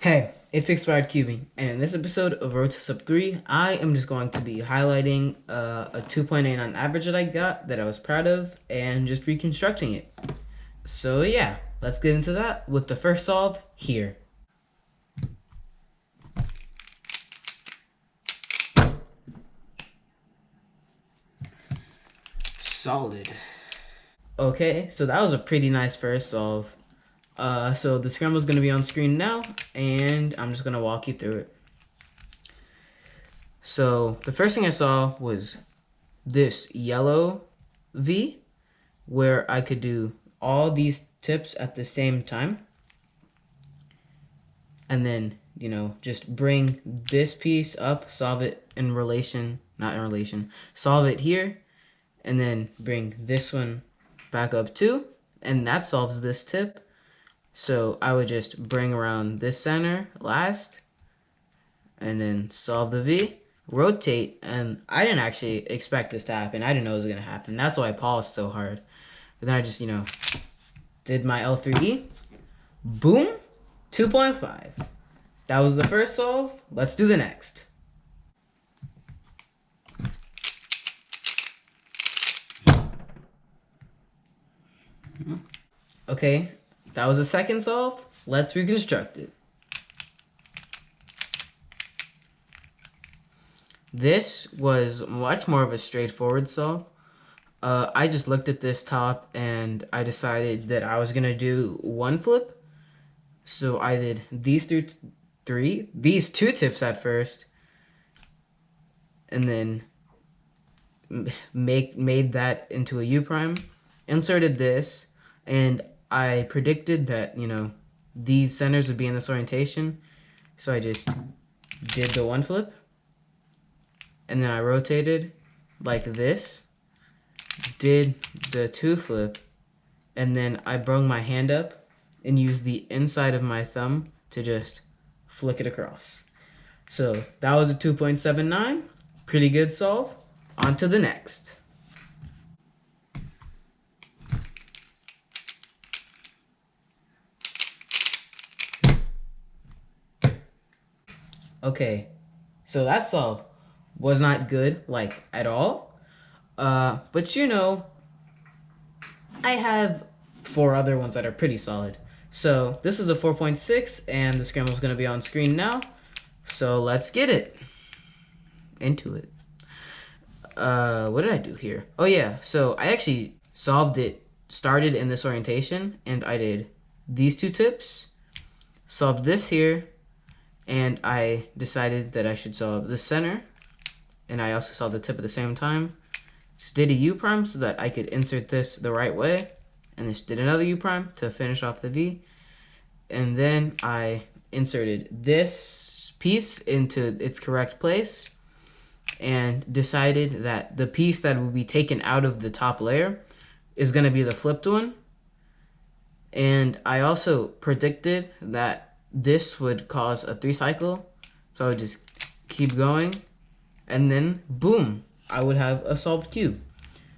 Hey, it's Expired Cubing, and in this episode of Road to Sub 3, I am just going to be highlighting a 2.8 on average that I got that I was proud of, and just reconstructing it. So yeah, let's get into that with the first solve here. Solid. Okay, so that was a pretty nice first solve. So the scramble is going to be on screen now, and I'm just going to walk you through it. So the first thing I saw was this yellow V, where I could do all these tips at the same time. And then, just bring this piece up, solve it in relation, not in relation, solve it here, and then bring this one back up too, and that solves this tip. So I would just bring around this center last, and then solve the V, rotate, and I didn't actually expect this to happen. I didn't know it was going to happen. That's why I paused so hard. But then I just, did my L3E. Boom, 2.5. That was the first solve. Let's do the next. Okay, that was the second solve. Let's reconstruct it. This was much more of a straightforward solve. I just looked at this top and I decided that I was gonna do one flip. So I did these two tips at first, and then made that into a U prime, inserted this, and I predicted that, these centers would be in this orientation. So I just did the one flip, and then I rotated like this, did the two flip, and then I brung my hand up and used the inside of my thumb to just flick it across. So that was a 2.79. Pretty good solve. On to the next. Okay, so that solve was not good, like, at all. But I have 4 other ones that are pretty solid. So this is a 4.6, and the scramble is going to be on screen now. So let's get into it. What did I do here? Oh yeah, so I actually started in this orientation, and I did these 2 tips, solved this here, and I decided that I should solve the center, and I also solved the tip at the same time. Just did a U prime so that I could insert this the right way, and just did another U prime to finish off the V. And then I inserted this piece into its correct place and decided that the piece that will be taken out of the top layer is going to be the flipped one. And I also predicted that this would cause a 3 cycle, so I would just keep going, and then boom, I would have a solved cube.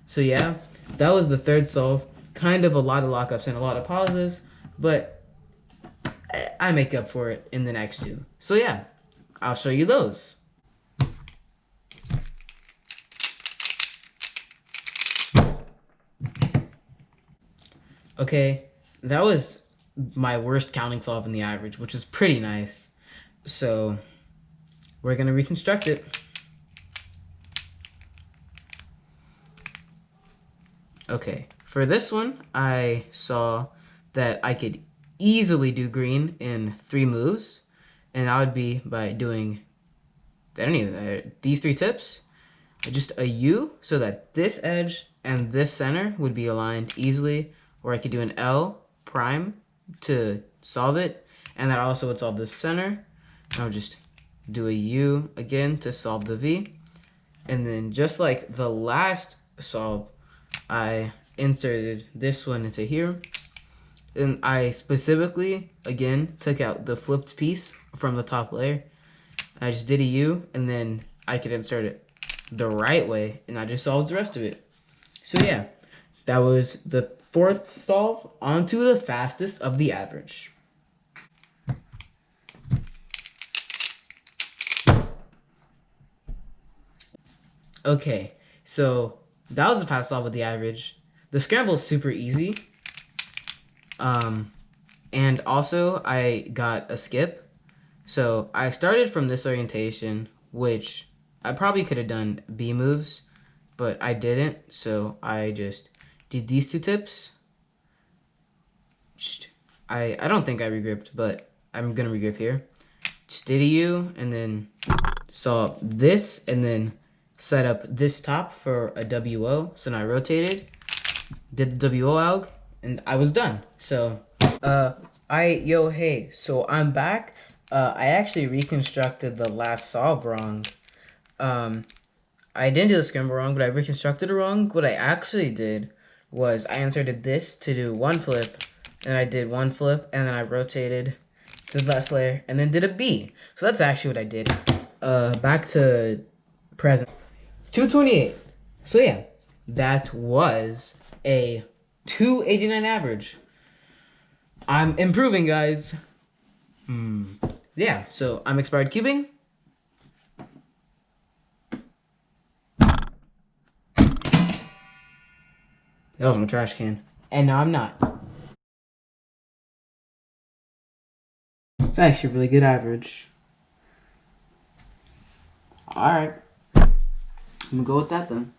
So yeah, that was the third solve. Kind of a lot of lockups and a lot of pauses, but I make up for it in the next 2. So yeah, I'll show you those. Okay, that was my worst counting solve in the average, which is pretty nice. So we're gonna reconstruct it. Okay, for this one, I saw that I could easily do green in 3 moves, and that would be by doing these 3 tips, just a U, so that this edge and this center would be aligned easily, or I could do an L prime to solve it, and that also would solve the center. I would just do a U again to solve the V, and then just like the last solve, I inserted this one into here, and I specifically, again, took out the flipped piece from the top layer. I just did a U, and then I could insert it the right way, and I just solved the rest of it. So yeah, that was the 4th solve. On to the fastest of the average. Okay, so that was the fast solve with the average. The scramble is super easy. And also I got a skip. So I started from this orientation, which I probably could have done B moves, but I didn't. So I just did these two tips. I don't think I regripped, but I'm gonna regrip here. Just did a U and then saw this and then set up this top for a WO. So now I rotated, did the WO alg, and I was done. So hey, so I'm back. I actually reconstructed the last solve wrong. I didn't do the scramble wrong, but I reconstructed it wrong. What I actually did was I inserted this to do one flip, and I did one flip, and then I rotated to the last layer, and then did a B. So that's actually what I did. Back to present. 228. So yeah, that was a 289 average. I'm improving, guys. Yeah, so I'm expired cubing. That was my trash can. And now I'm not. It's actually a really good average. Alright. I'm gonna go with that then.